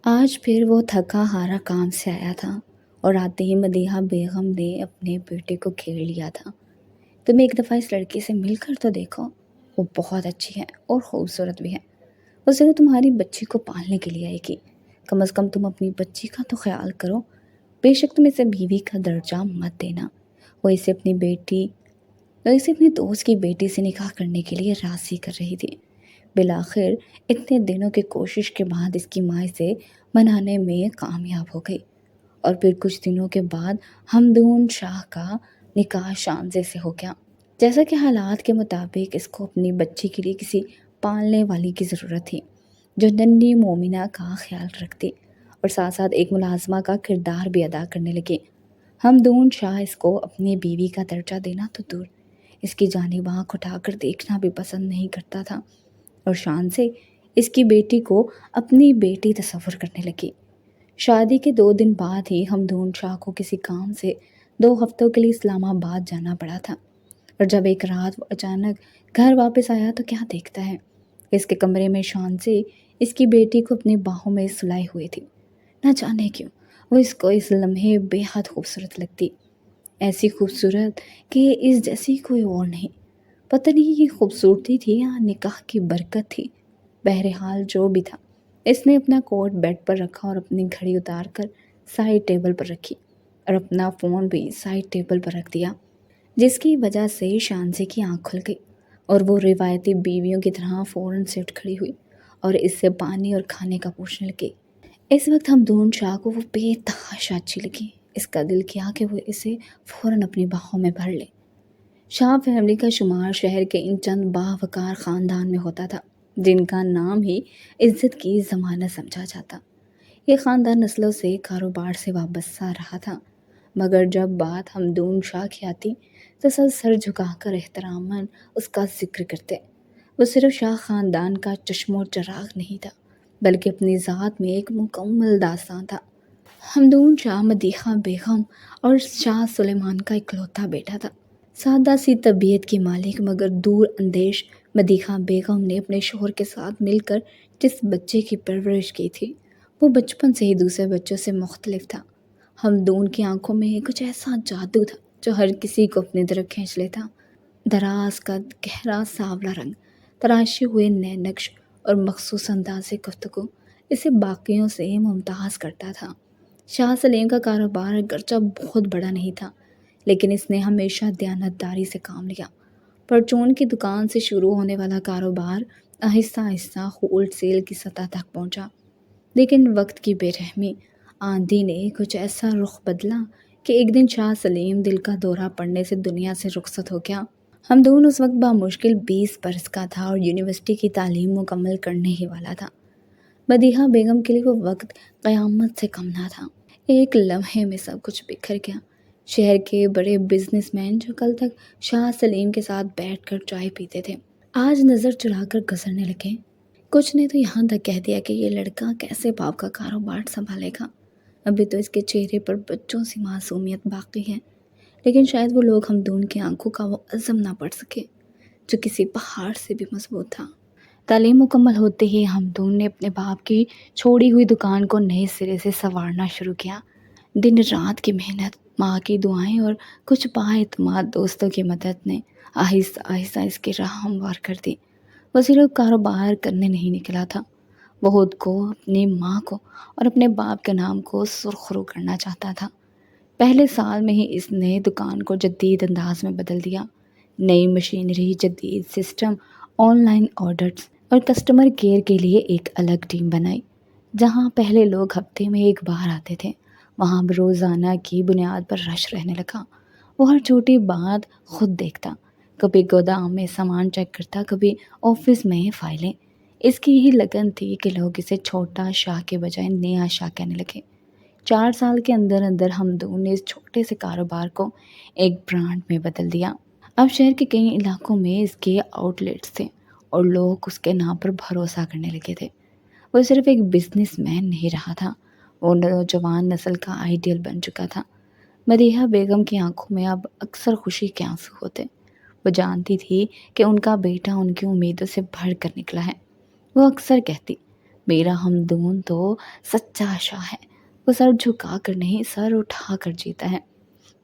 آج پھر وہ تھکا ہارا کام سے آیا تھا اور آتے ہی مدیحہ بیگم نے اپنے بیٹے کو گھیر لیا تھا۔ تم ایک دفعہ اس لڑکی سے مل کر تو دیکھو، وہ بہت اچھی ہے اور خوبصورت بھی ہے۔ وہ صرف تمہاری بچی کو پالنے کے لیے آئے گی۔ کم از کم تم اپنی بچی کا تو خیال کرو۔ بے شک تم اسے بیوی کا درجہ مت دینا۔ وہ اسے اپنی دوست کی بیٹی سے نکاح کرنے کے لیے راضی کر رہی تھی۔ بالآخر اتنے دنوں کی کوشش کے بعد اس کی ماں اسے منانے میں کامیاب ہو گئی، اور پھر کچھ دنوں کے بعد ہمدون شاہ کا نکاح شانزے سے ہو گیا۔ جیسا کہ حالات کے مطابق اس کو اپنی بچی کے لیے کسی پالنے والی کی ضرورت تھی جو ننھی مومنہ کا خیال رکھتی اور ساتھ ساتھ ایک ملازمہ کا کردار بھی ادا کرنے لگی۔ ہمدون شاہ اس کو اپنی بیوی کا درجہ دینا تو دور، اس کی جانب آنکھ اٹھا کر دیکھنا بھی پسند نہیں کرتا تھا، اور شان سے اس کی بیٹی کو اپنی بیٹی تصور کرنے لگی۔ شادی کے 2 دن بعد ہی ہمدون شاہ کو کسی کام سے 2 ہفتوں کے لیے اسلام آباد جانا پڑا تھا، اور جب ایک رات وہ اچانک گھر واپس آیا تو کیا دیکھتا ہے، اس کے کمرے میں شان سے اس کی بیٹی کو اپنی باہوں میں سلائے ہوئے تھی۔ نہ جانے کیوں وہ اس کو اس لمحے بے حد خوبصورت لگتی، ایسی خوبصورت کہ اس جیسی کوئی اور نہیں۔ پتہ نہیں یہ خوبصورتی تھی یا نکاح کی برکت تھی، بہرحال جو بھی تھا، اس نے اپنا کوٹ بیڈ پر رکھا اور اپنی گھڑی اتار کر سائڈ ٹیبل پر رکھی، اور اپنا فون بھی سائڈ ٹیبل پر رکھ دیا، جس کی وجہ سے شانزے کی آنکھ کھل گئی اور وہ روایتی بیویوں کی طرح فوراً سے اٹھ کھڑی ہوئی اور اس سے پانی اور کھانے کا پوچھنے لگی۔ اس وقت ہمدون شاہ کو وہ بے تحاشا اچھی لگی۔ اس کا دل کیا کہ وہ اسے فوراً اپنی باہوں میں بھر لے۔ شاہ فیملی کا شمار شہر کے ان چند باوقار خاندان میں ہوتا تھا جن کا نام ہی عزت کی ضمانت سمجھا جاتا۔ یہ خاندان نسلوں سے کاروبار سے وابستہ رہا تھا، مگر جب بات ہمدون شاہ کی آتی تو سب سر جھکا کر احتراماً اس کا ذکر کرتے۔ وہ صرف شاہ خاندان کا چشم و چراغ نہیں تھا، بلکہ اپنی ذات میں ایک مکمل داستان تھا۔ ہمدون شاہ مدیحہ بیگم اور شاہ سلیمان کا اکلوتا بیٹا تھا۔ سادہ سی طبیعت کی مالک مگر دور اندیش مدیحہ بیگم نے اپنے شوہر کے ساتھ مل کر جس بچے کی پرورش کی تھی وہ بچپن سے ہی دوسرے بچوں سے مختلف تھا۔ ہمدون کی آنکھوں میں کچھ ایسا جادو تھا جو ہر کسی کو اپنی طرف کھینچ لیتا۔ دراز قد، گہرا سانولا رنگ، تراشے ہوئے نئے نقش اور مخصوص انداز گفتگو اسے باقیوں سے ممتاز کرتا تھا۔ شاہ سلیم کا کاروبار اگرچہ بہت بڑا نہیں تھا، لیکن اس نے ہمیشہ دیانتداری سے کام لیا۔ پرچون کی دکان سے شروع ہونے والا کاروبار آہستہ آہستہ ہول سیل کی سطح تک پہنچا، لیکن وقت کی بے رحمی آندھی نے کچھ ایسا رخ بدلا کہ ایک دن شاہ سلیم دل کا دورہ پڑنے سے دنیا سے رخصت ہو گیا۔ ہمدون اس وقت بامشکل 20 برس کا تھا اور یونیورسٹی کی تعلیم مکمل کرنے ہی والا تھا۔ مدیحہ بیگم کے لیے وہ وقت قیامت سے کم نہ تھا۔ ایک لمحے میں سب کچھ بکھر گیا۔ شہر کے بڑے بزنس مین جو کل تک شاہ سلیم کے ساتھ بیٹھ کر چائے پیتے تھے، آج نظر چڑھا کر گزرنے لگے۔ کچھ نے تو یہاں تک کہہ دیا کہ یہ لڑکا کیسے باپ کا کاروبار سنبھالے گا، ابھی تو اس کے چہرے پر بچوں سی معصومیت باقی ہے۔ لیکن شاید وہ لوگ ہمدون کی آنکھوں کا وہ عزم نہ پڑھ سکے جو کسی پہاڑ سے بھی مضبوط تھا۔ تعلیم مکمل ہوتے ہی ہمدون نے اپنے باپ کی چھوڑی ہوئی دکان کو نئے سرے سے سنوارنا شروع کیا۔ دن رات کی محنت، ماں کی دعائیں اور کچھ بااعتماد دوستوں کی مدد نے آہستہ آہستہ اس کی راہ ہموار کر دی۔ وہ صرف کاروبار کرنے نہیں نکلا تھا، وہ خود کو، اپنی ماں کو اور اپنے باپ کے نام کو سرخرو کرنا چاہتا تھا۔ پہلے سال میں ہی اس نے دکان کو جدید انداز میں بدل دیا۔ نئی مشینری، جدید سسٹم، آن لائن آرڈرز اور کسٹمر کیئر کے لیے ایک الگ ٹیم بنائی۔ جہاں پہلے لوگ ہفتے میں ایک بار آتے تھے، وہاں روزانہ کی بنیاد پر رش رہنے لگا۔ وہ ہر چھوٹی بات خود دیکھتا، کبھی گودام میں سامان چیک کرتا، کبھی آفس میں فائلیں۔ اس کی یہی لگن تھی کہ لوگ اسے چھوٹا شاہ کے بجائے نیا شاہ کہنے لگے۔ 4 سال کے اندر اندر ہمدون نے اس چھوٹے سے کاروبار کو ایک برانڈ میں بدل دیا۔ اب شہر کے کئی علاقوں میں اس کے آؤٹ لیٹس تھے اور لوگ اس کے نام پر بھروسہ کرنے لگے تھے۔ وہ صرف ایک بزنس مین نہیں رہا تھا، وہ نوجوان نسل کا آئیڈیل بن چکا تھا۔ مدیحہ بیگم کی آنکھوں میں اب اکثر خوشی کے آنسو ہوتے۔ وہ جانتی تھی کہ ان کا بیٹا ان کی امیدوں سے بڑھ کر نکلا ہے۔ وہ اکثر کہتی، میرا ہمدون تو سچا شاہ ہے، وہ سر جھکا کر نہیں سر اٹھا کر جیتا ہے۔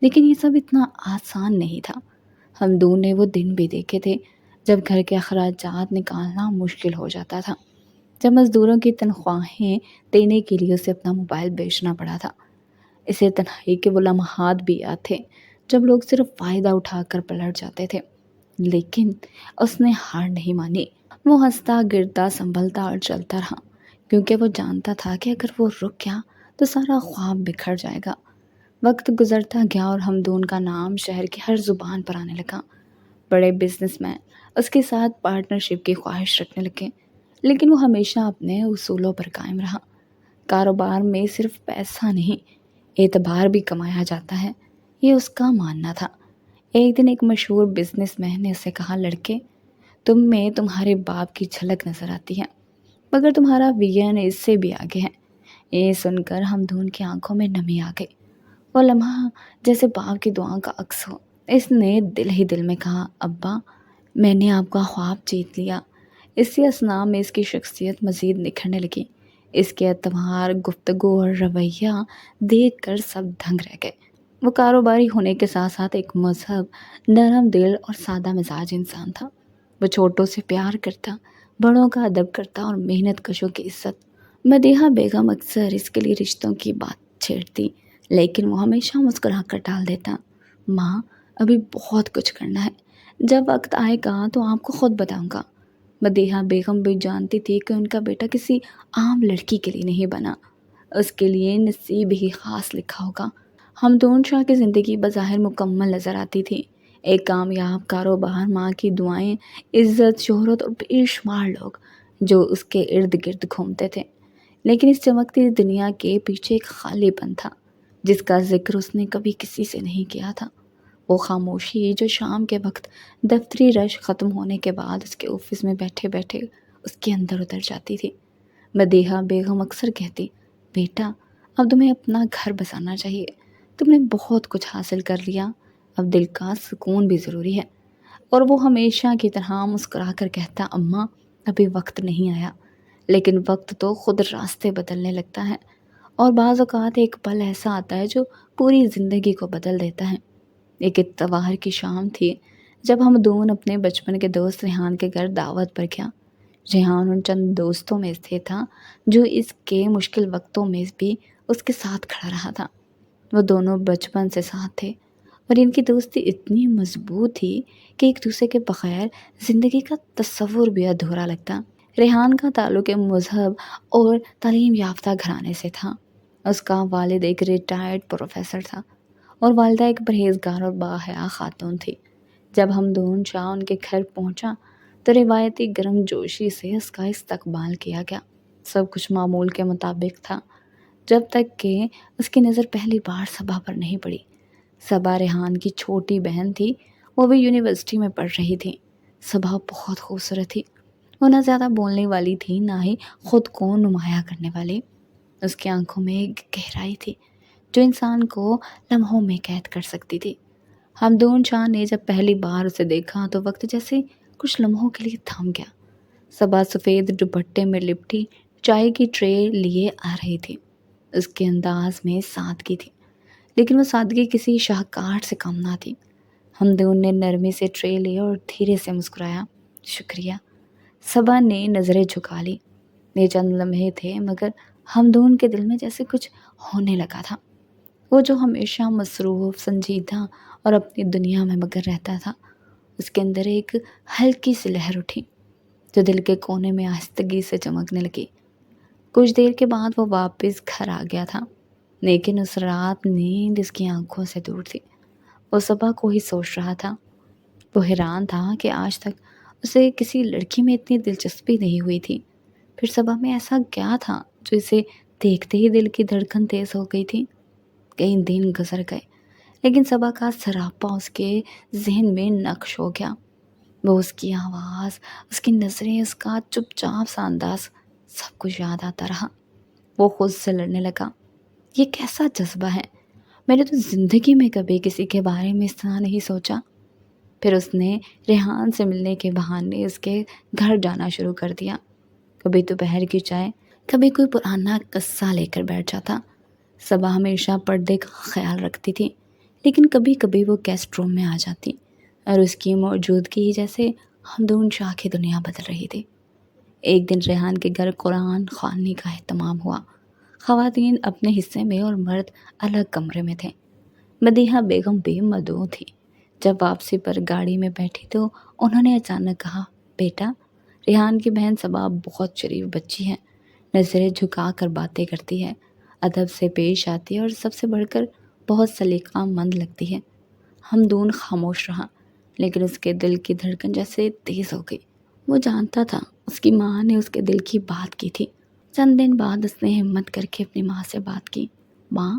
لیکن یہ سب اتنا آسان نہیں تھا۔ ہمدون نے وہ دن بھی دیکھے تھے جب گھر کے اخراجات نکالنا مشکل ہو جاتا تھا، جب مزدوروں کی تنخواہیں دینے کے لیے اسے اپنا موبائل بیچنا پڑا تھا۔ اسے تنہائی کے وہ لمحات بھی یاد تھے جب لوگ صرف فائدہ اٹھا کر پلٹ جاتے تھے، لیکن اس نے ہار نہیں مانی۔ وہ ہنستا گرتا سنبھلتا اور چلتا رہا، کیونکہ وہ جانتا تھا کہ اگر وہ رک گیا تو سارا خواب بکھر جائے گا۔ وقت گزرتا گیا اور ہمدون کا نام شہر کی ہر زبان پر آنے لگا۔ بڑے بزنس مین اس کے ساتھ پارٹنرشپ کی خواہش رکھنے لگے، لیکن وہ ہمیشہ اپنے اصولوں پر قائم رہا۔ کاروبار میں صرف پیسہ نہیں، اعتبار بھی کمایا جاتا ہے، یہ اس کا ماننا تھا۔ ایک دن ایک مشہور بزنس مین نے اسے کہا، لڑکے، تم میں تمہارے باپ کی جھلک نظر آتی ہے، مگر تمہارا ویژن اس سے بھی آگے ہے۔ یہ سن کر ہمدون کی آنکھوں میں نمی آ گئی۔ وہ لمحہ جیسے باپ کی دعا کا عکس ہو۔ اس نے دل ہی دل میں کہا، ابا، میں نے آپ کا خواب جیت لیا۔ اسی اثناء میں اس کی شخصیت مزید نکھرنے لگی۔ اس کے اعتبار، گفتگو اور رویہ دیکھ کر سب دنگ رہ گئے۔ وہ کاروباری ہونے کے ساتھ ساتھ ایک مہذب، نرم دل اور سادہ مزاج انسان تھا۔ وہ چھوٹوں سے پیار کرتا، بڑوں کا ادب کرتا اور محنت کشوں کی عزت۔ مدیحہ بیگم اکثر اس کے لیے رشتوں کی بات چھیڑتی، لیکن وہ ہمیشہ مسکرا کر ٹال دیتا۔ ماں، ابھی بہت کچھ کرنا ہے، جب وقت آئے گا تو آپ کو خود بتاؤں گا۔ مدیحہ بیگم بھی جانتی تھی کہ ان کا بیٹا کسی عام لڑکی کے لیے نہیں بنا، اس کے لیے نصیب ہی خاص لکھا ہوگا۔ ہمدون شاہ کی زندگی بظاہر مکمل نظر آتی تھی، ایک کامیاب کاروبار، ماں کی دعائیں، عزت، شہرت اور بے شمار لوگ جو اس کے ارد گرد گھومتے تھے۔ لیکن اس چمکتی دنیا کے پیچھے ایک خالی پن تھا جس کا ذکر اس نے کبھی کسی سے نہیں کیا تھا۔ وہ خاموشی جو شام کے وقت دفتری رش ختم ہونے کے بعد اس کے آفس میں بیٹھے بیٹھے اس کے اندر اتر جاتی تھی۔ مدیحہ بیگم اکثر کہتی، بیٹا، اب تمہیں اپنا گھر بسانا چاہیے، تم نے بہت کچھ حاصل کر لیا، اب دل کا سکون بھی ضروری ہے۔ اور وہ ہمیشہ کی طرح مسکرا کر کہتا، اماں، ابھی وقت نہیں آیا، لیکن وقت تو خود راستے بدلنے لگتا ہے، اور بعض اوقات ایک پل ایسا آتا ہے جو پوری زندگی کو بدل دیتا ہے۔ ایک اتوار کی شام تھی جب ہم دونوں اپنے بچپن کے دوست ریحان کے گھر دعوت پر گیا۔ ریحان ان چند دوستوں میں سے تھا جو اس کے مشکل وقتوں میں بھی اس کے ساتھ کھڑا رہا تھا۔ وہ دونوں بچپن سے ساتھ تھے اور ان کی دوستی اتنی مضبوط تھی کہ ایک دوسرے کے بغیر زندگی کا تصور بھی ادھورا لگتا۔ ریحان کا تعلق مذہب اور تعلیم یافتہ گھرانے سے تھا۔ اس کا والد ایک ریٹائرڈ پروفیسر تھا اور والدہ ایک پرہیزگار اور باحیا خاتون تھی۔ جب ہمدون شاہ ان کے گھر پہنچا تو روایتی گرم جوشی سے اس کا استقبال کیا گیا۔ سب کچھ معمول کے مطابق تھا، جب تک کہ اس کی نظر پہلی بار صبا پر نہیں پڑی۔ صبا ریحان کی چھوٹی بہن تھی، وہ بھی یونیورسٹی میں پڑھ رہی تھی۔ صبا بہت خوبصورت تھی، وہ نہ زیادہ بولنے والی تھی نہ ہی خود کو نمایاں کرنے والی۔ اس کی آنکھوں میں ایک گہرائی تھی جو انسان کو لمحوں میں قید کر سکتی تھی۔ ہمدون شاہ نے جب پہلی بار اسے دیکھا تو وقت جیسے کچھ لمحوں کے لیے تھم گیا۔ صبا سفید دوپٹے میں لپٹی چائے کی ٹرے لیے آ رہی تھی۔ اس کے انداز میں سادگی تھی، لیکن وہ سادگی کسی شاہکار سے کم نہ تھی۔ ہمدون نے نرمی سے ٹرے لی اور دھیرے سے مسکرایا، شکریہ۔ صبا نے نظریں جھکا لی۔ یہ چند لمحے تھے مگر ہمدون کے دل میں جیسے کچھ ہونے لگا تھا۔ وہ جو ہمیشہ مصروف، سنجیدہ اور اپنی دنیا میں مگن رہتا تھا، اس کے اندر ایک ہلکی سی لہر اٹھی جو دل کے کونے میں آہستگی سے چمکنے لگی۔ کچھ دیر کے بعد وہ واپس گھر آ گیا تھا، لیکن اس رات نیند اس کی آنکھوں سے دور تھی۔ وہ صبح کو ہی سوچ رہا تھا۔ وہ حیران تھا کہ آج تک اسے کسی لڑکی میں اتنی دلچسپی نہیں ہوئی تھی۔ پھر صبح میں ایسا کیا تھا جو اسے دیکھتے ہی دل کی دھڑکن تیز ہو گئی تھی؟ کئی دن گزر گئے، لیکن صبح کا سراپا اس کے ذہن میں نقش ہو گیا۔ وہ اس کی آواز، اس کی نظریں، اس کا چپ چاپ سا انداز، سب کچھ یاد آتا رہا۔ وہ خود سے لڑنے لگا، یہ کیسا جذبہ ہے؟ میں نے تو زندگی میں کبھی کسی کے بارے میں اس طرح نہیں سوچا۔ پھر اس نے ریحان سے ملنے کے بہانے اس کے گھر جانا شروع کر دیا۔ کبھی دوپہر کی چائے، کبھی کوئی پرانا قصہ لے کر بیٹھ جاتا۔ صبا ہمیشہ پردے کا خیال رکھتی تھی، لیکن کبھی کبھی وہ گیسٹ روم میں آ جاتی اور اس کی موجودگی ہی جیسے ہمدون شاہ کی دنیا بدل رہی تھی۔ ایک دن ریحان کے گھر قرآن خوانی کا اہتمام ہوا۔ خواتین اپنے حصے میں اور مرد الگ کمرے میں تھے۔ مدیحہ بیگم بھی مدعو تھی۔ جب واپسی پر گاڑی میں بیٹھی تو انہوں نے اچانک کہا، بیٹا، ریحان کی بہن صبا بہت شریف بچی ہے، نظریں جھکا کر باتیں کرتی ہے، ادب سے پیش آتی ہے اور سب سے بڑھ کر بہت سلیقہ مند لگتی ہے۔ ہمدون خاموش رہا، لیکن اس کے دل کی دھڑکن جیسے تیز ہو گئی۔ وہ جانتا تھا اس کی ماں نے اس کے دل کی بات کی تھی۔ چند دن بعد اس نے ہمت کر کے اپنی ماں سے بات کی، ماں،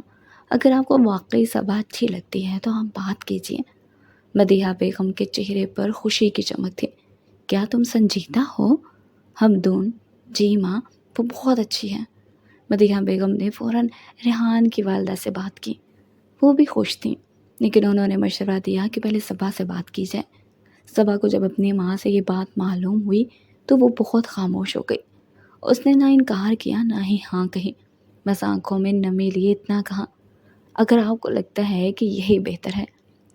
اگر آپ کو واقعی صبا اچھی لگتی ہے تو آپ بات کیجیے۔ مدیحہ بیگم کے چہرے پر خوشی کی چمک تھی۔ کیا تم سنجیدہ ہو؟ ہمدون، جی ماں، وہ بہت اچھی ہے۔ مدیحہ بیگم نے فوراً ریحان کی والدہ سے بات کی۔ وہ بھی خوش تھیں، لیکن انہوں نے مشورہ دیا کہ پہلے صبا سے بات کی جائے۔ صبا کو جب اپنی ماں سے یہ بات معلوم ہوئی تو وہ بہت خاموش ہو گئی۔ اس نے نہ انکار کیا نہ ہی ہاں کہی، بس آنکھوں میں نمی لیے اتنا کہا، اگر آپ کو لگتا ہے کہ یہی بہتر ہے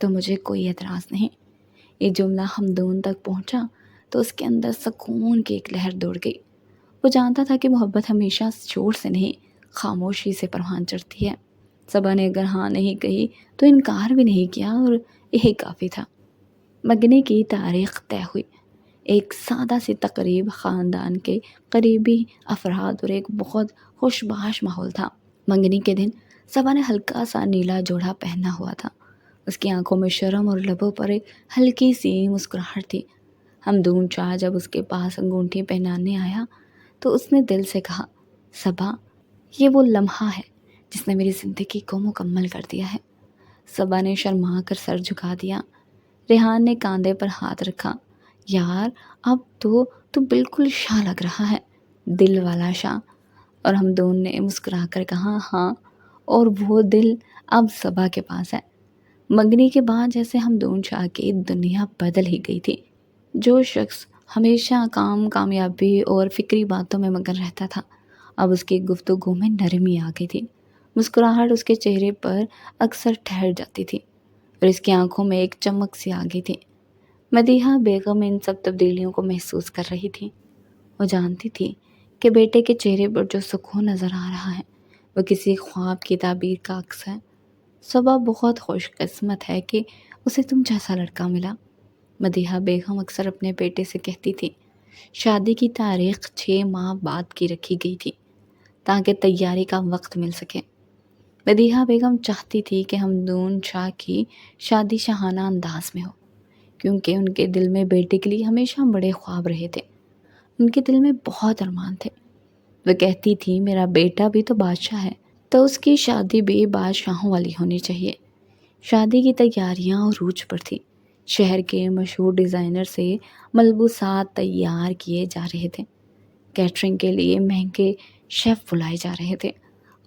تو مجھے کوئی اعتراض نہیں۔ یہ جملہ ہمدون تک پہنچا تو اس کے اندر سکون کی ایک لہر دوڑ گئی۔ وہ جانتا تھا کہ محبت ہمیشہ شور سے نہیں، خاموشی سے پروان چڑھتی ہے۔ صبا نے اگر ہاں نہیں کہی تو انکار بھی نہیں کیا، اور یہی کافی تھا۔ مگنے کی تاریخ طے ہوئی۔ ایک سادہ سی تقریب، خاندان کے قریبی افراد اور ایک بہت خوش باش ماحول تھا۔ منگنی کے دن صبا نے ہلکا سا نیلا جوڑا پہنا ہوا تھا۔ اس کی آنکھوں میں شرم اور لبوں پر ایک ہلکی سی مسکراہٹ تھی۔ ہمدون شاہ جب اس کے پاس انگوٹھی پہنانے آیا تو اس نے دل سے کہا، صبا، یہ وہ لمحہ ہے جس نے میری زندگی کو مکمل کر دیا ہے۔ صبا نے شرما کر سر جھکا دیا۔ ریحان نے کاندھے پر ہاتھ رکھا، یار، اب تو بالکل شاہ لگ رہا ہے، دل والا شاہ۔ اور ہمدون نے مسکرا کر کہا، ہاں، اور وہ دل اب صبا کے پاس ہے۔ منگنی کے بعد جیسے ہمدون شاہ کی دنیا بدل ہی گئی تھی۔ جو شخص ہمیشہ کامیابی اور فکری باتوں میں مگن رہتا تھا، اب اس کی گفتگو میں نرمی آ گئی تھی۔ مسکراہٹ اس کے چہرے پر اکثر ٹھہر جاتی تھی اور اس کی آنکھوں میں ایک چمک سی آ گئی تھی۔ مدیحہ بیگم ان سب تبدیلیوں کو محسوس کر رہی تھی۔ وہ جانتی تھی کہ بیٹے کے چہرے پر جو سکون نظر آ رہا ہے وہ کسی خواب کی تعبیر کا عکس ہے۔ صبا بہت خوش قسمت ہے کہ اسے تم جیسا لڑکا ملا، مدیحہ بیگم اکثر اپنے بیٹے سے کہتی تھی۔ شادی کی تاریخ 6 ماہ بعد کی رکھی گئی تھی تاکہ تیاری کا وقت مل سکے۔ مدیحہ بیگم چاہتی تھی کہ ہمدون شاہ کی شادی شاہانہ انداز میں ہو، کیونکہ ان کے دل میں بیٹے کے لیے ہمیشہ بڑے خواب رہے تھے۔ ان کے دل میں بہت ارمان تھے۔ وہ کہتی تھی، میرا بیٹا بھی تو بادشاہ ہے تو اس کی شادی بھی بادشاہوں والی ہونی چاہیے۔ شادی کی تیاریاں عروج پر تھی۔ شہر کے مشہور ڈیزائنر سے ملبوسات تیار کیے جا رہے تھے، کیٹرنگ کے لیے مہنگے شیف بلائے جا رہے تھے،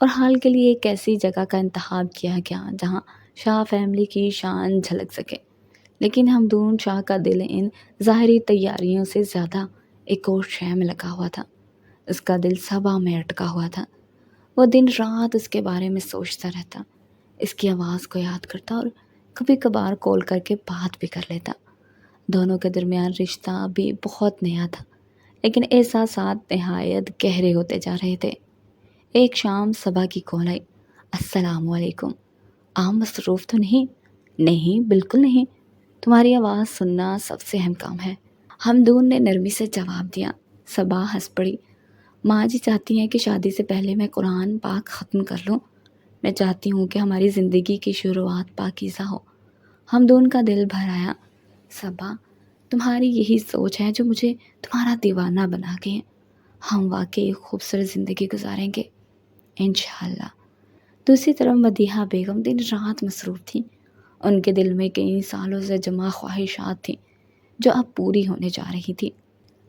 اور حال کے لیے ایک ایسی جگہ کا انتخاب کیا گیا جہاں شاہ فیملی کی شان جھلک سکے۔ لیکن ہمدون شاہ کا دل ان ظاہری تیاریوں سے زیادہ ایک اور شے میں لگا ہوا تھا۔ اس کا دل صبا میں اٹکا ہوا تھا۔ وہ دن رات اس کے بارے میں سوچتا رہتا، اس کی آواز کو یاد کرتا اور کبھی کبھار کال کر کے بات بھی کر لیتا۔ دونوں کے درمیان رشتہ بھی بہت نیا تھا، لیکن احساسات نہایت گہرے ہوتے جا رہے تھے۔ ایک شام صبا کی کال آئی، السلام علیکم، آپ مصروف تو نہیں؟ نہیں، بالکل نہیں، تمہاری آواز سننا سب سے اہم کام ہے، ہمدون نے نرمی سے جواب دیا۔ صبا ہنس پڑی، ماں جی چاہتی ہیں کہ شادی سے پہلے میں قرآن پاک ختم کر لوں، میں چاہتی ہوں کہ ہماری زندگی کی شروعات پاکیزہ ہو۔ ہمدون کا دل بھر آیا، صبا، تمہاری یہی سوچ ہے جو مجھے تمہارا دیوانہ بنا گئی ہے۔ ہم واقعی ایک خوبصورت زندگی گزاریں گے، انشاءاللہ۔ دوسری طرف مدیحہ بیگم دن رات مصروف تھی۔ ان کے دل میں کئی سالوں سے جمع خواہشات تھیں جو اب پوری ہونے جا رہی تھی۔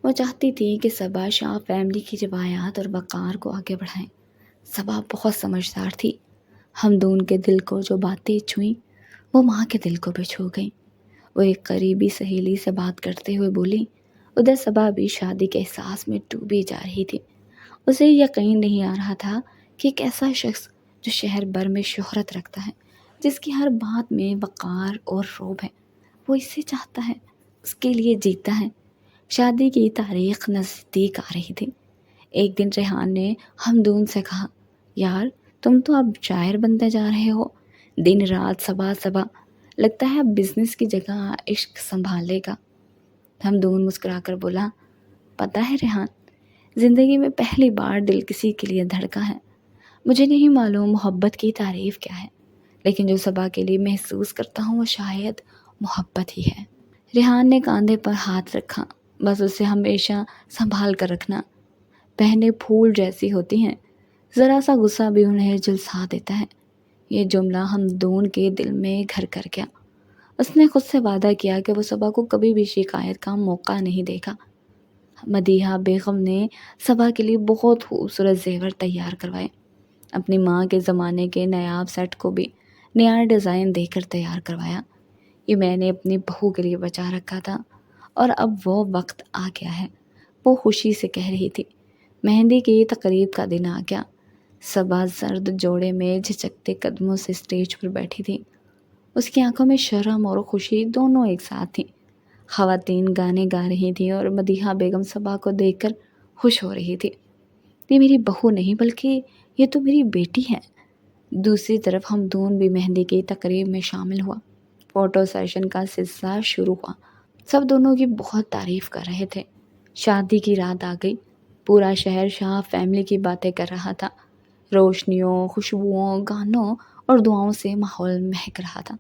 وہ چاہتی تھی کہ صبا شاہ فیملی کی روایات اور وقار کو آگے بڑھائیں۔ صبا بہت سمجھدار تھی۔ ہمدون کے دل کو جو باتیں چھوئیں وہ ماں کے دل کو بھی چھو گئیں۔ وہ ایک قریبی سہیلی سے بات کرتے ہوئے بولی، ادھر صبا بھی شادی کے احساس میں ڈوبی جا رہی تھی۔ اسے یقین نہیں آ رہا تھا کہ ایک ایسا شخص جو شہر بھر میں شہرت رکھتا ہے، جس کی ہر بات میں وقار اور رعب ہے، وہ اس سے چاہتا ہے، اس کے لیے جیتا ہے۔ شادی کی تاریخ نزدیک آ رہی تھی۔ ایک دن ریحان نے ہمدون سے کہا، یار تم تو اب شاعر بنتے جا رہے ہو، دن رات صبح صبح، لگتا ہے اب بزنس کی جگہ عشق سنبھالے گا۔ ہمدون مسکرا کر بولا، پتہ ہے ریحان، زندگی میں پہلی بار دل کسی کے لیے دھڑکا ہے۔ مجھے نہیں معلوم محبت کی تعریف کیا ہے، لیکن جو صبا کے لیے محسوس کرتا ہوں وہ شاید محبت ہی ہے۔ ریحان نے کاندھے پر ہاتھ رکھا، بس اسے ہمیشہ سنبھال کر رکھنا، بہنیں پھول جیسی ہوتی ہیں، ذرا سا غصہ بھی انہیں جھلسا دیتا ہے۔ یہ جملہ ہمدون کے دل میں گھر کر گیا۔ اس نے خود سے وعدہ کیا کہ وہ صبا کو کبھی بھی شکایت کا موقع نہیں دے گا۔ مدیحہ بیگم نے صبا کے لیے بہت خوبصورت زیور تیار کروائے، اپنی ماں کے زمانے کے نایاب سیٹ کو بھی نیا ڈیزائن دے کر تیار کروایا۔ یہ میں نے اپنی بہو کے لیے بچا رکھا تھا اور اب وہ وقت آ گیا ہے، وہ خوشی سے کہہ رہی تھی۔ مہندی کی تقریب کا دن آ گیا۔ صبا زرد جوڑے میں جھجکتے قدموں سے اسٹیج پر بیٹھی تھی۔ اس کی آنکھوں میں شرم اور خوشی دونوں ایک ساتھ تھیں۔ خواتین گانے گا رہی تھیں اور مدیحہ بیگم صبا کو دیکھ کر خوش ہو رہی تھی۔ یہ میری بہو نہیں بلکہ یہ تو میری بیٹی ہے۔ دوسری طرف ہمدون بھی مہندی کی تقریب میں شامل ہوا۔ فوٹو سیشن کا سلسلہ شروع ہوا۔ سب دونوں کی بہت تعریف کر رہے تھے۔ شادی کی رات آ گئی۔ پورا شہر شاہ فیملی کی باتیں کر رہا تھا۔ روشنیوں، خوشبوؤں، گانوں اور دعاؤں سے ماحول مہک رہا تھا۔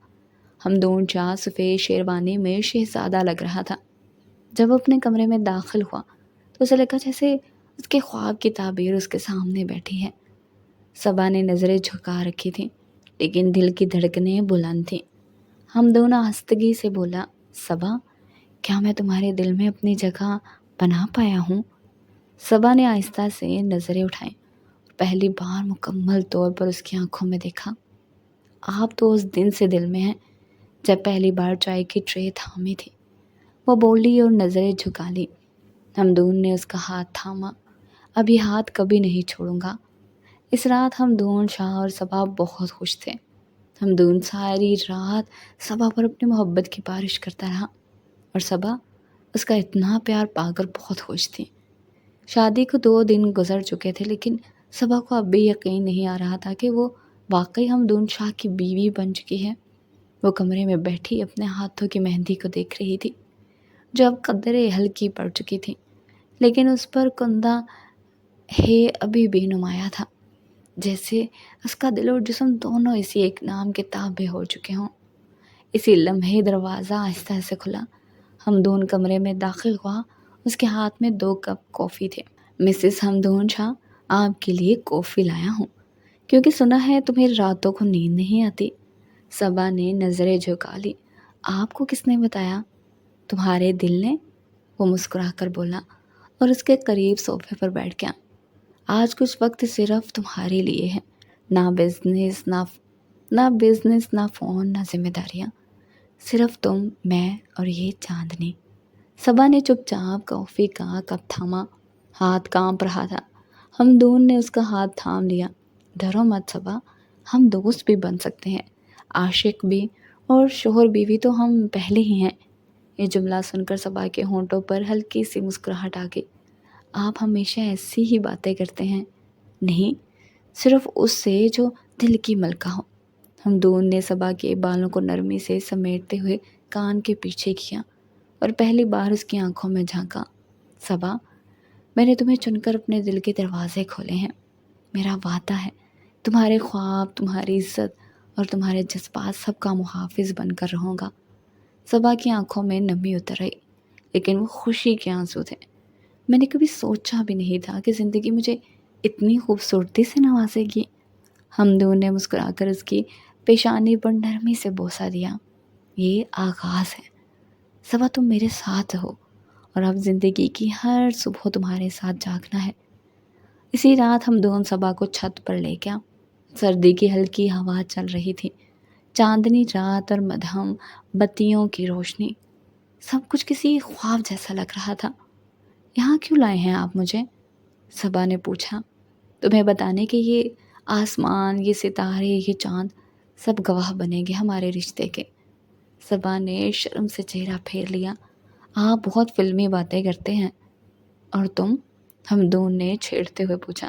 ہمدون شاہ سفید شیروانی میں شہزادہ لگ رہا تھا۔ جب وہ اپنے کمرے میں داخل ہوا تو اسے لگا جیسے اس کے خواب کی تعبیر اس کے سامنے بیٹھی ہے۔ صبا نے نظریں جھکا رکھی تھیں، لیکن دل کی دھڑکنیں بلند تھیں۔ ہمدون آہستگی سے بولا، صبا، کیا میں تمہارے دل میں اپنی جگہ بنا پایا ہوں؟ صبا نے آہستہ سے نظریں اٹھائیں اور پہلی بار مکمل طور پر اس کی آنکھوں میں دیکھا۔ آپ تو اس دن سے دل میں ہیں جب پہلی بار چائے کی ٹرے تھامی تھی، وہ بولی اور نظریں جھکا لی۔ ہمدون نے اس کا ہاتھ تھاما، اب یہ ہاتھ کبھی نہیں چھوڑوں گا۔ اس رات ہمدون شاہ اور صبا بہت خوش تھے۔ ہمدون ساری رات صبا پر اپنی محبت کی بارش کرتا رہا اور صبا اس کا اتنا پیار پا کر بہت خوش تھی۔ شادی کو 2 دن گزر چکے تھے، لیکن صبا کو اب بھی یقین نہیں آ رہا تھا کہ وہ واقعی ہمدون شاہ کی بیوی بن چکی ہے۔ وہ کمرے میں بیٹھی اپنے ہاتھوں کی مہندی کو دیکھ رہی تھی، جو اب قدرے ہلکی پڑ چکی تھی، لیکن اس پر کندہ ہے ابھی بھی نمایاں تھا، جیسے اس کا دل اور جسم دونوں اسی ایک نام کے تابع ہو چکے ہوں۔ اسی لمحے دروازہ آہستہ سے کھلا۔ ہمدون کمرے میں داخل ہوا۔ اس کے ہاتھ میں 2 کپ کافی تھے۔ مسز ہمدون شاہ، آپ کے لیے کافی لایا ہوں، کیونکہ سنا ہے تمہیں راتوں کو نیند نہیں آتی۔ صبا نے نظریں جھکا لی۔ آپ کو کس نے بتایا؟ تمہارے دل نے، وہ مسکرا کر بولا اور اس کے قریب صوفے پر بیٹھ گیا۔ آج کچھ وقت صرف تمہارے لیے ہے، نہ بزنس، نہ فون، نہ ذمہ داریاں، صرف تم، میں اور یہ چاندنی۔ صبا نے چپ چاپ کافی کا کپ تھاما، ہاتھ کانپ رہا تھا۔ ہمدون نے اس کا ہاتھ تھام لیا۔ ڈرو مت صبا، ہم دوست بھی بن سکتے ہیں، عاشق بھی، اور شوہر بیوی تو ہم پہلے ہی ہیں۔ یہ جملہ سن کر صبا کے ہونٹوں پر ہلکی سی مسکراہٹ آ گئی۔ آپ ہمیشہ ایسی ہی باتیں کرتے ہیں؟ نہیں، صرف اس سے جو دل کی ملکہ ہو۔ ہمدون نے صبا کے بالوں کو نرمی سے سمیٹتے ہوئے کان کے پیچھے کیا اور پہلی بار اس کی آنکھوں میں جھانکا۔ صبا، میں نے تمہیں چن کر اپنے دل کے دروازے کھولے ہیں۔ میرا وعدہ ہے، تمہارے خواب، تمہاری عزت اور تمہارے جذبات سب کا محافظ بن کر رہوں گا۔ صبا کی آنکھوں میں نمی اتر آئی، لیکن وہ خوشی کے آنسو تھے۔ میں نے کبھی سوچا بھی نہیں تھا کہ زندگی مجھے اتنی خوبصورتی سے نوازے گی۔ ہمدون نے مسکرا کر اس کی پیشانی پر نرمی سے بوسہ دیا۔ یہ آغاز ہے صبا، تم میرے ساتھ ہو اور اب زندگی کی ہر صبح تمہارے ساتھ جاگنا ہے۔ اسی رات ہمدون صبا کو چھت پر لے گیا۔ سردی کی ہلکی ہوا چل رہی تھی، چاندنی رات اور مدھم بتیوں کی روشنی، سب کچھ کسی خواب جیسا لگ رہا تھا۔ یہاں کیوں لائے ہیں آپ مجھے؟ صبا نے پوچھا۔ تمہیں بتانے کہ یہ آسمان، یہ ستارے، یہ چاند سب گواہ بنیں گے ہمارے رشتے کے۔ صبا نے شرم سے چہرہ پھیر لیا۔ آپ بہت فلمی باتیں کرتے ہیں۔ اور تم؟ ہمدون نے چھیڑتے ہوئے پوچھا۔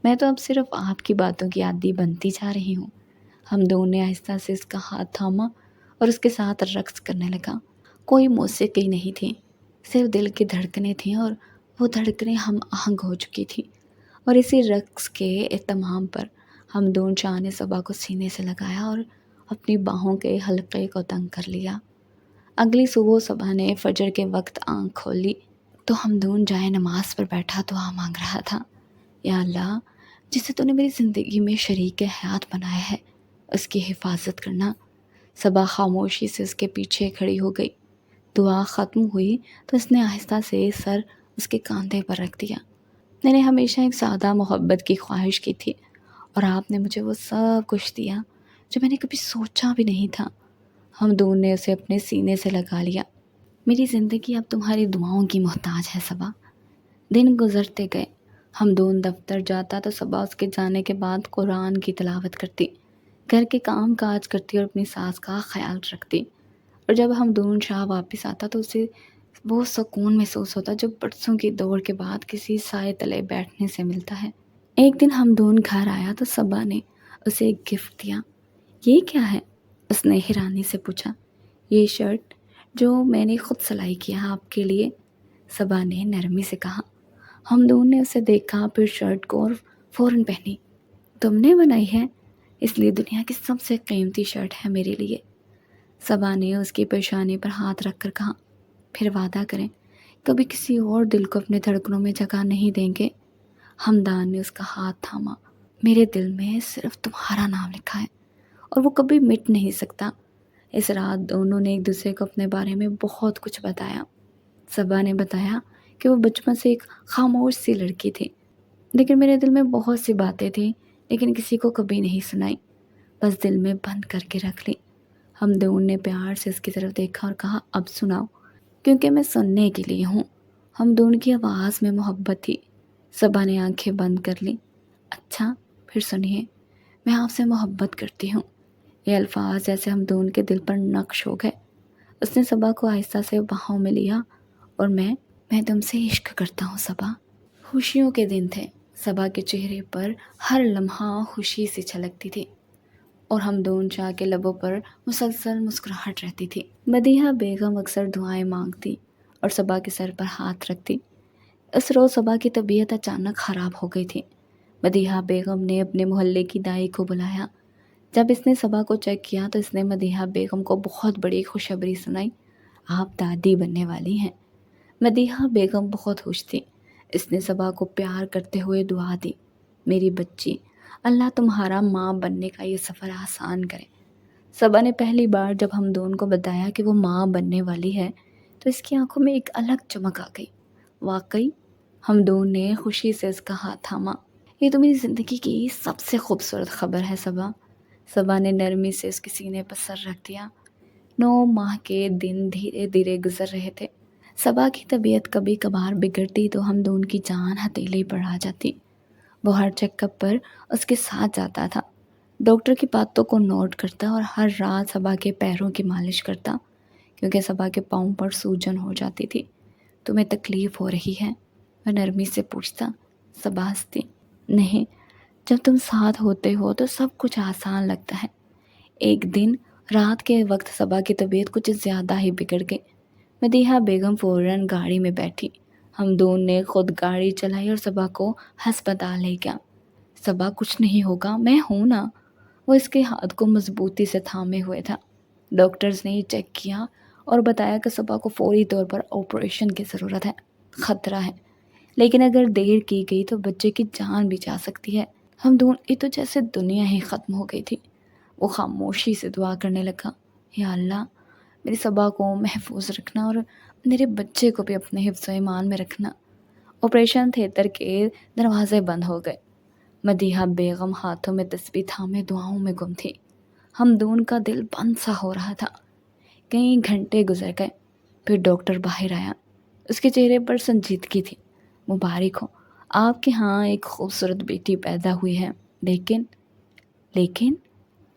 میں تو اب صرف آپ کی باتوں کی عادی بنتی جا رہی ہوں۔ ہمدون نے آہستہ سے اس کا ہاتھ تھاما اور اس کے ساتھ رقص کرنے لگا۔ کوئی موسیقی نہیں تھی، صرف دل کی دھڑکنیں تھیں، اور وہ دھڑکنیں ہم آہنگ ہو چکی تھیں۔ اور اسی رقص کے اہتمام پر ہمدون شاہ نے صبا کو سینے سے لگایا اور اپنی باہوں کے حلقے کو تنگ کر لیا۔ اگلی صبح صبا نے فجر کے وقت آنکھ کھولی تو ہمدون جائے نماز پر بیٹھا دعا مانگ رہا تھا۔ یا اللہ، جسے تو نے میری زندگی میں شریک حیات بنایا ہے، اس کی حفاظت کرنا۔ صبا خاموشی سے اس کے پیچھے کھڑی ہو گئی۔ دعا ختم ہوئی تو اس نے آہستہ سے سر اس کے کاندھے پر رکھ دیا۔ میں نے ہمیشہ ایک سادہ محبت کی خواہش کی تھی، اور آپ نے مجھے وہ سب کچھ دیا جو میں نے کبھی سوچا بھی نہیں تھا۔ ہمدون نے اسے اپنے سینے سے لگا لیا۔ میری زندگی اب تمہاری دعاؤں کی محتاج ہے صبا۔ دن گزرتے گئے۔ ہمدون دفتر جاتا تو صبا اس کے جانے کے بعد قرآن کی تلاوت کرتی، گھر کے کام کاج کرتی اور اپنی ساس کا خیال رکھتی۔ اور جب ہمدون شاہ واپس آتا تو اسے وہ سکون محسوس ہوتا جو برسوں کی دوڑ کے بعد کسی سائے تلے بیٹھنے سے ملتا ہے۔ ایک دن ہمدون گھر آیا تو صبا نے اسے ایک گفٹ دیا۔ یہ کیا ہے؟ اس نے حیرانی سے پوچھا۔ یہ شرٹ جو میں نے خود سلائی کیا ہے آپ کے لیے، صبا نے نرمی سے کہا۔ ہمدون نے اسے دیکھا، پھر شرٹ کو، اور فوراً پہنی۔ تم نے بنائی ہے؟ اس لیے دنیا کی سب سے قیمتی شرٹ ہے میرے لیے۔ صبا نے اس کی پیشانی پر ہاتھ رکھ کر کہا۔ پھر وعدہ کریں کبھی کسی اور دل کو اپنے دھڑکنوں میں جگہ نہیں دیں گے۔ ہمدان نے اس کا ہاتھ تھاما۔ میرے دل میں صرف تمہارا نام لکھا ہے، اور وہ کبھی مٹ نہیں سکتا۔ اس رات دونوں نے ایک دوسرے کو اپنے بارے میں بہت کچھ بتایا۔ صبا نے بتایا کہ وہ بچپن سے ایک خاموش سی لڑکی تھی، لیکن میرے دل میں بہت سی باتیں تھیں، لیکن کسی کو کبھی نہیں سنائی، بس دل میں بند کر کے رکھ لی۔ ہمدون نے پیار سے اس کی طرف دیکھا اور کہا، اب سناؤ، کیونکہ میں سننے کے لیے ہوں۔ ہمدون کی آواز میں محبت تھی۔ صبا نے آنکھیں بند کر لیں۔ اچھا، پھر سنیے، میں آپ سے محبت کرتی ہوں۔ یہ الفاظ جیسے ہمدون کے دل پر نقش ہو گئے۔ اس نے صبا کو آہستہ سے باہوں میں لیا۔ اور میں تم سے عشق کرتا ہوں صبا۔ خوشیوں کے دن تھے۔ صبا کے چہرے پر ہر لمحہ خوشی سی چھلکتی تھی، اور ہمدون شاہ کے لبوں پر مسلسل مسکراہٹ رہتی تھی۔ مدیحہ بیگم اکثر دعائیں مانگتی اور صبا کے سر پر ہاتھ رکھتی۔ اس روز صبا کی طبیعت اچانک خراب ہو گئی تھی۔ مدیحہ بیگم نے اپنے محلے کی دائی کو بلایا۔ جب اس نے صبا کو چیک کیا تو اس نے مدیحہ بیگم کو بہت بڑی خوشخبری سنائی۔ آپ دادی بننے والی ہیں۔ مدیحہ بیگم بہت خوش تھی۔ اس نے صبا کو پیار کرتے ہوئے دعا دی، میری بچی، اللہ تمہارا ماں بننے کا یہ سفر آسان کرے۔ صبا نے پہلی بار جب ہمدون کو بتایا کہ وہ ماں بننے والی ہے تو اس کی آنکھوں میں ایک الگ چمک آ گئی۔ واقعی؟ ہمدون نے خوشی سے اس کا ہاتھ تھاما۔ یہ تو میری زندگی کی سب سے خوبصورت خبر ہے صبا۔ صبا نے نرمی سے اس کے سینے پر سر رکھ دیا۔ 9 ماہ کے دن دھیرے دھیرے گزر رہے تھے۔ صبا کی طبیعت کبھی کبھار بگڑتی تو ہمدون کی جان ہتھیلی پر آ جاتی۔ وہ ہر چیک اپ پر اس کے ساتھ جاتا تھا، ڈاکٹر کی باتوں کو نوٹ کرتا اور ہر رات صبا کے پیروں کی مالش کرتا، کیونکہ صبا کے پاؤں پر سوجن ہو جاتی تھی۔ تمہیں تکلیف ہو رہی ہے؟ میں نرمی سے پوچھتا۔ صبا ہنستی۔ نہیں، جب تم ساتھ ہوتے ہو تو سب کچھ آسان لگتا ہے۔ ایک دن رات کے وقت صبا کی طبیعت کچھ زیادہ ہی بگڑ گئی۔ مدیحہ بیگم فوراً گاڑی میں بیٹھی۔ ہمدون نے خود گاڑی چلائی اور صبا کو ہسپتال لے گیا۔ صبا، کچھ نہیں ہوگا، میں ہوں نا۔ وہ اس کے ہاتھ کو مضبوطی سے تھامے ہوئے تھا۔ ڈاکٹرز نے یہ چیک کیا اور بتایا کہ صبا کو فوری طور پر آپریشن کی ضرورت ہے، خطرہ ہے، لیکن اگر دیر کی گئی تو بچے کی جان بھی جا سکتی ہے۔ ہمدون یہ تو جیسے دنیا ہی ختم ہو گئی تھی۔ وہ خاموشی سے دعا کرنے لگا، یا اللہ، میری صبا کو محفوظ رکھنا اور میرے بچے کو بھی اپنے حفظ و ایمان میں رکھنا۔ آپریشن تھیٹر کے دروازے بند ہو گئے۔ مدیحہ بیگم ہاتھوں میں تسبیح تھامے دعاؤں میں گم تھی۔ ہمدون کا دل بند سا ہو رہا تھا۔ کئی گھنٹے گزر گئے، پھر ڈاکٹر باہر آیا۔ اس کے چہرے پر سنجیدگی تھی۔ مبارک ہو، آپ کے ہاں ایک خوبصورت بیٹی پیدا ہوئی ہے، لیکن لیکن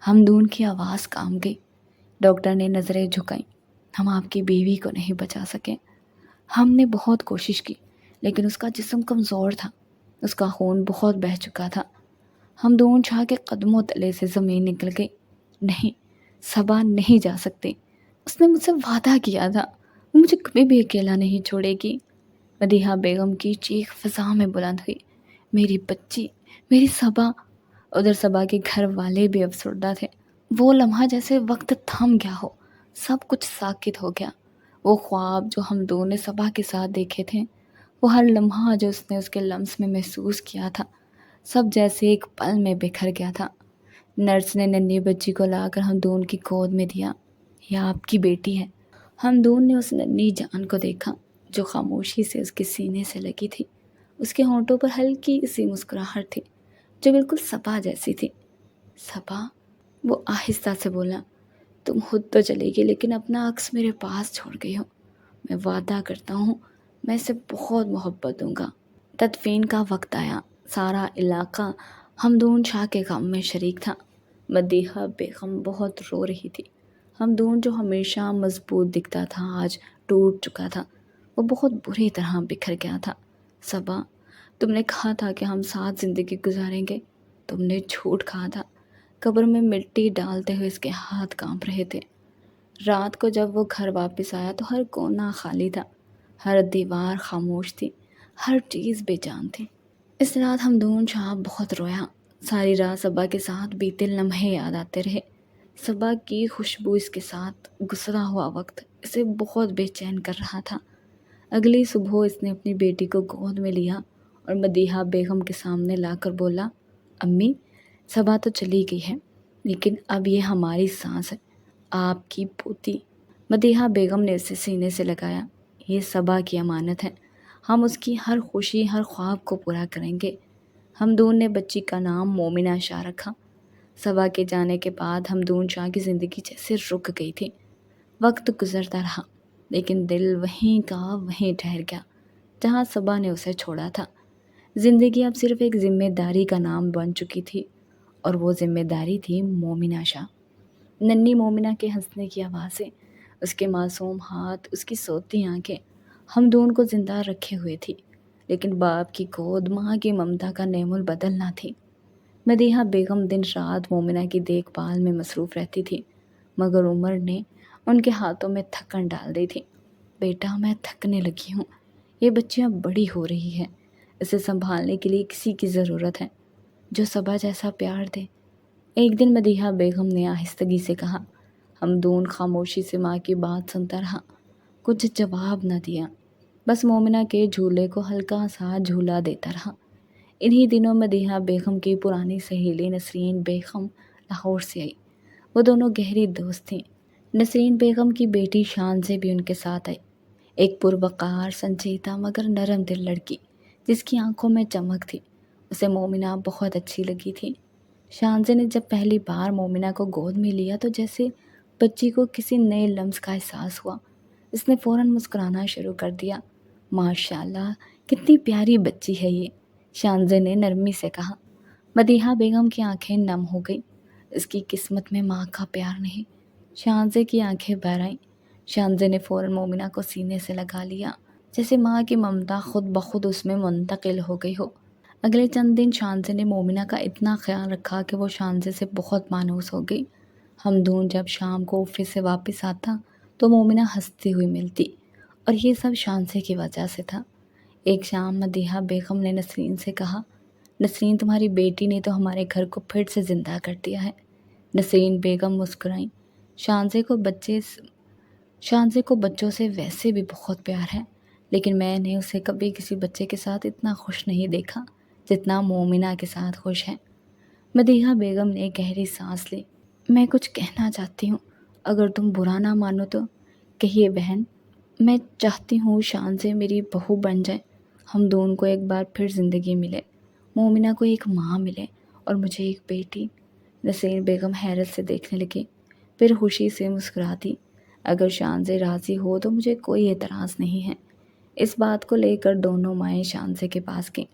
ہمدون کی آواز کام گئی۔ ڈاکٹر نے نظریں جھکائیں۔ ہم آپ کی بیوی کو نہیں بچا سکے۔ ہم نے بہت کوشش کی، لیکن اس کا جسم کمزور تھا، اس کا خون بہت بہہ چکا تھا۔ ہمدون شاہ کے قدموں تلے سے زمین نکل گئی۔ نہیں، صبا نہیں جا سکتی۔ اس نے مجھ سے وعدہ کیا تھا، وہ مجھے کبھی بھی اکیلا نہیں چھوڑے گی۔ مدیحہ بیگم کی چیخ فضا میں بلند ہوئی۔ میری بچی، میری صبا! ادھر صبا کے گھر والے بھی افسردہ تھے۔ وہ لمحہ جیسے وقت تھم گیا ہو، سب کچھ ساکت ہو گیا۔ وہ خواب جو ہم دونوں نے صبا کے ساتھ دیکھے تھے، وہ ہر لمحہ جو اس نے اس کے لمس میں محسوس کیا تھا، سب جیسے ایک پل میں بکھر گیا تھا۔ نرس نے ننھی بچی کو لا کر ہمدون کی گود میں دیا۔ یہ آپ کی بیٹی ہے۔ ہمدون نے اس ننھی جان کو دیکھا جو خاموشی سے اس کے سینے سے لگی تھی۔ اس کے ہونٹوں پر ہلکی سی مسکراہٹ تھی جو بالکل صبا جیسی تھی۔ صبا، وہ آہستہ سے بولا، تم خود تو چلے گی لیکن اپنا عکس میرے پاس چھوڑ گئی ہو۔ میں وعدہ کرتا ہوں میں اسے بہت محبت دوں گا۔ تدفین کا وقت آیا۔ سارا علاقہ ہمدون شاہ کے غم میں شریک تھا۔ مدیحہ بیگم بہت رو رہی تھی۔ ہمدون جو ہمیشہ مضبوط دکھتا تھا آج ٹوٹ چکا تھا، وہ بہت بری طرح بکھر گیا تھا۔ صبا، تم نے کہا تھا کہ ہم ساتھ زندگی گزاریں گے، تم نے جھوٹ کہا تھا۔ قبر میں مٹی ڈالتے ہوئے اس کے ہاتھ کانپ رہے تھے۔ رات کو جب وہ گھر واپس آیا تو ہر کونا خالی تھا، ہر دیوار خاموش تھی، ہر چیز بے جان تھی۔ اس رات ہمدون شاہ بہت رویا۔ ساری رات صبا کے ساتھ بیتے لمحے یاد آتے رہے۔ صبا کی خوشبو اس کے ساتھ گزرا ہوا وقت اسے بہت بے چین کر رہا تھا۔ اگلی صبح اس نے اپنی بیٹی کو گود میں لیا اور مدیحہ بیگم کے سامنے لا کر بولا، امی، صبا تو چلی گئی ہے، لیکن اب یہ ہماری سانس ہے، آپ کی پوتی۔ مدیحہ بیگم نے اسے سینے سے لگایا۔ یہ صبا کی امانت ہے، ہم اس کی ہر خوشی، ہر خواب کو پورا کریں گے۔ ہمدون نے بچی کا نام مومنہ شاہ رکھا۔ صبا کے جانے کے بعد ہمدون شاہ کی زندگی جیسے رک گئی تھی۔ وقت گزرتا رہا، لیکن دل وہیں کا وہیں ٹھہر گیا جہاں صبا نے اسے چھوڑا تھا۔ زندگی اب صرف ایک ذمہ داری کا نام بن چکی تھی، اور وہ ذمہ داری تھی مومنہ شاہ۔ ننھی مومنہ کے ہنسنے کی آوازیں، اس کے معصوم ہاتھ، اس کی سوتی آنکھیں ہمدون کو زندہ رکھے ہوئے تھی، لیکن باپ کی گود ماں کی ممتا کا نعم البدل نہ تھی۔ مدیحہ بیگم دن رات مومنہ کی دیکھ بھال میں مصروف رہتی تھی، مگر عمر نے ان کے ہاتھوں میں تھکن ڈال دی تھی۔ بیٹا، میں تھکنے لگی ہوں، یہ بچی اب بڑی ہو رہی ہے، اسے سنبھالنے کے لیے کسی کی ضرورت ہے جو صبا جیسا پیار دے۔ ایک دن مدیحہ بیگم نے آہستگی سے کہا۔ ہمدون خاموشی سے ماں کی بات سنتا رہا، کچھ جواب نہ دیا، بس مومنہ کے جھولے کو ہلکا سا جھولا دیتا رہا۔ انہی دنوں مدیحہ بیگم کی پرانی سہیلی نسرین بیگم لاہور سے آئی۔ وہ دونوں گہری دوست تھیں۔ نسرین بیگم کی بیٹی شانزیں بھی ان کے ساتھ آئی، ایک پروقار، سنجیدہ مگر نرم دل لڑکی جس کی آنکھوں میں چمک تھی۔ اسے مومنہ بہت اچھی لگی تھی۔ شانزے نے جب پہلی بار مومنہ کو گود میں لیا تو جیسے بچی کو کسی نئے لمس کا احساس ہوا۔ اس نے فوراً مسکرانا شروع کر دیا۔ ماشاءاللہ، کتنی پیاری بچی ہے یہ، شانزے نے نرمی سے کہا۔ مدیحہ بیگم کی آنکھیں نم ہو گئیں۔ اس کی قسمت میں ماں کا پیار نہیں۔ شانزے کی آنکھیں بھر آئیں۔ شانزے نے فوراً مومنہ کو سینے سے لگا لیا، جیسے ماں کی ممتا خود بخود اس میں منتقل ہو گئی ہو۔ اگلے چند دن شانزے نے مومنہ کا اتنا خیال رکھا کہ وہ شانزے سے بہت مانوس ہو گئی۔ ہمدون جب شام کو آفس سے واپس آتا تو مومنہ ہنستی ہوئی ملتی، اور یہ سب شانزے کی وجہ سے تھا۔ ایک شام مدیحہ بیگم نے نسرین سے کہا، نسرین، تمہاری بیٹی نے تو ہمارے گھر کو پھر سے زندہ کر دیا ہے۔ نسرین بیگم مسکرائیں۔ شانزے کو بچوں سے ویسے بھی بہت پیار ہے، لیکن میں نے اسے کبھی کسی بچے کے ساتھ اتنا خوش نہیں دیکھا جتنا مومنہ کے ساتھ خوش ہے۔ مدیحہ بیگم نے گہری سانس لی۔ میں کچھ کہنا چاہتی ہوں، اگر تم برا نہ مانو تو کہیے بہن۔ میں چاہتی ہوں شانزے میری بہو بن جائے، ہم دونوں کو ایک بار پھر زندگی ملے، مومنہ کو ایک ماں ملے اور مجھے ایک بیٹی۔ نسرین بیگم حیرت سے دیکھنے لگی، پھر خوشی سے مسکرا دی۔ اگر شانزے راضی ہو تو مجھے کوئی اعتراض نہیں ہے۔ اس بات کو لے کر دونوں مائیں شانزے کے پاس گئیں۔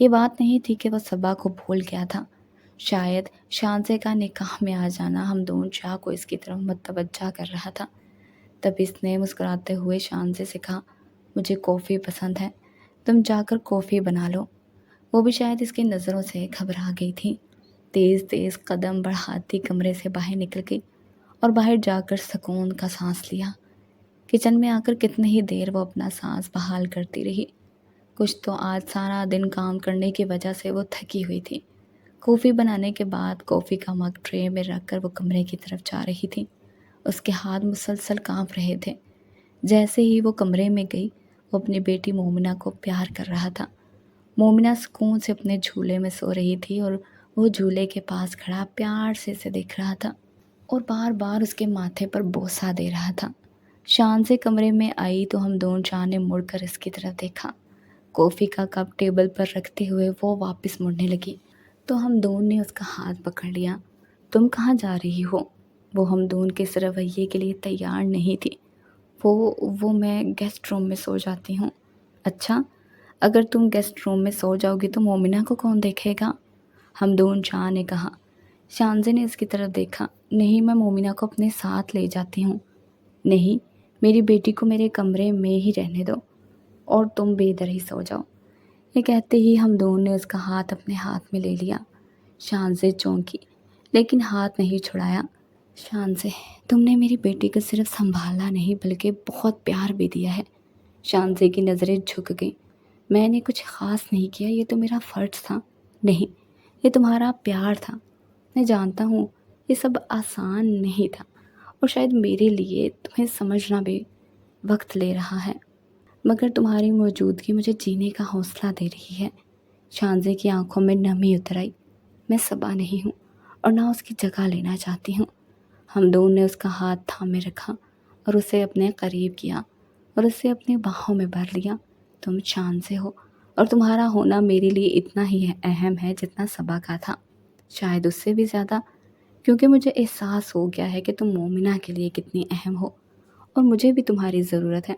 یہ بات نہیں تھی کہ وہ صبا کو بھول گیا تھا، شاید شانزے کا نکاح میں آ جانا ہم دون شاہ کو اس کی طرف متوجہ کر رہا تھا۔ تب اس نے مسکراتے ہوئے شانزے سے کہا، مجھے کافی پسند ہے، تم جا کر کافی بنا لو۔ وہ بھی شاید اس کی نظروں سے گھبرا گئی تھی، تیز تیز قدم بڑھاتی کمرے سے باہر نکل گئی اور باہر جا کر سکون کا سانس لیا۔ کچن میں آ کر کتنی ہی دیر وہ اپنا سانس بحال کرتی رہی، کچھ تو آج سارا دن کام کرنے کی وجہ سے وہ تھکی ہوئی تھی۔ کافی بنانے کے بعد کافی کا مگ ٹرے میں رکھ کر وہ کمرے کی طرف جا رہی تھی۔ اس کے ہاتھ مسلسل کانپ رہے تھے۔ جیسے ہی وہ کمرے میں گئی، وہ اپنی بیٹی مومنہ کو پیار کر رہا تھا۔ مومنہ سکون سے اپنے جھولے میں سو رہی تھی اور وہ جھولے کے پاس کھڑا پیار سے اسے دیکھ رہا تھا اور بار بار اس کے ماتھے پر بوسہ دے رہا تھا۔ شان سے کمرے میں آئی تو ہم دون چار نے مڑ کر اس کی طرف دیکھا۔ کافی کا کپ ٹیبل پر رکھتے ہوئے وہ واپس مڑنے لگی تو ہم دون نے اس کا ہاتھ پکڑ لیا۔ تم کہاں جا رہی ہو؟ وہ ہم دون کے اس رویے کے لیے تیار نہیں تھی۔ وہ میں گیسٹ روم میں سو جاتی ہوں۔ اچھا، اگر تم گیسٹ روم میں سو جاؤ گی تو مومنہ کو کون دیکھے گا؟ ہم دون شاہ نے کہا۔ شانزے نے اس کی طرف دیکھا۔ نہیں، میں مومنہ کو اپنے ساتھ لے جاتی ہوں۔ نہیں، میری بیٹی کو میرے کمرے میں ہی رہنے دو اور تم بے در ہی سو جاؤ۔ یہ کہتے ہی ہم دونوں نے اس کا ہاتھ اپنے ہاتھ میں لے لیا۔ شانزے چونکی لیکن ہاتھ نہیں چھڑایا۔ شانزے، تم نے میری بیٹی کو صرف سنبھالا نہیں بلکہ بہت پیار بھی دیا ہے۔ شانزے کی نظریں جھک گئیں۔ میں نے کچھ خاص نہیں کیا، یہ تو میرا فرض تھا۔ نہیں، یہ تمہارا پیار تھا۔ میں جانتا ہوں یہ سب آسان نہیں تھا اور شاید میرے لیے تمہیں سمجھنا بھی وقت لے رہا ہے، مگر تمہاری موجودگی مجھے جینے کا حوصلہ دے رہی ہے۔ شانزے کی آنکھوں میں نمی اتر آئی۔ میں صبا نہیں ہوں اور نہ اس کی جگہ لینا چاہتی ہوں۔ ہم دونوں نے اس کا ہاتھ تھامے رکھا اور اسے اپنے قریب کیا اور اسے اپنی باہوں میں بھر لیا۔ تم شانزے ہو اور تمہارا ہونا میرے لیے اتنا ہی اہم ہے جتنا صبا کا تھا، شاید اس سے بھی زیادہ، کیونکہ مجھے احساس ہو گیا ہے کہ تم مومنہ کے لیے کتنی اہم ہو اور مجھے بھی تمہاری ضرورت ہے۔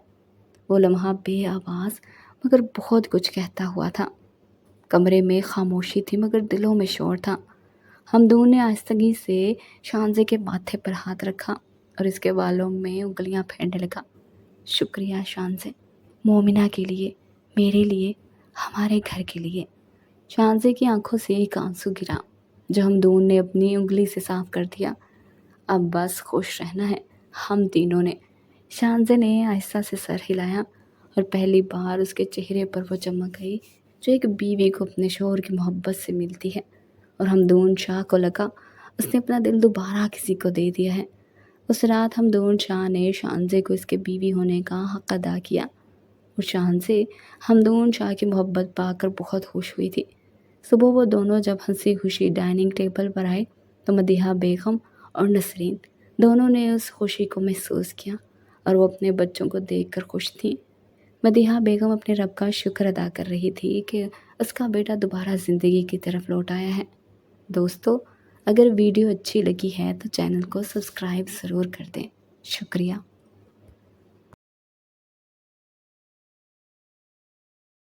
وہ لمحہ بے آواز مگر بہت کچھ کہتا ہوا تھا۔ کمرے میں خاموشی تھی مگر دلوں میں شور تھا۔ ہم دونوں نے آہستگی سے شانزے کے ماتھے پر ہاتھ رکھا اور اس کے بالوں میں انگلیاں پھیرنے لگا۔ شکریہ شانزے، مومنہ کے لیے، میرے لیے، ہمارے گھر کے لیے۔ شانزے کی آنکھوں سے ایک آنسو گرا جو ہم دونوں نے اپنی انگلی سے صاف کر دیا۔ اب بس خوش رہنا ہے ہم تینوں نے۔ شانزے نے آہستہ سے سر ہلایا اور پہلی بار اس کے چہرے پر وہ چمک آئی جو ایک بیوی کو اپنے شوہر کی محبت سے ملتی ہے، اور ہم دون شاہ کو لگا اس نے اپنا دل دوبارہ کسی کو دے دیا ہے۔ اس رات ہم دون شاہ نے شانزے کو اس کے بیوی ہونے کا حق ادا کیا اور شانزے ہم دون شاہ کی محبت پا کر بہت خوش ہوئی تھی۔ صبح وہ دونوں جب ہنسی خوشی ڈائننگ ٹیبل پر آئے تو مدیحہ بیگم اور نسرین دونوں نے اس خوشی کو محسوس کیا اور وہ اپنے بچوں کو دیکھ کر خوش تھیں۔ مدیحہ بیگم اپنے رب کا شکر ادا کر رہی تھی کہ اس کا بیٹا دوبارہ زندگی کی طرف لوٹ آیا ہے۔ دوستو، اگر ویڈیو اچھی لگی ہے تو چینل کو سبسکرائب ضرور کر دیں۔ شکریہ۔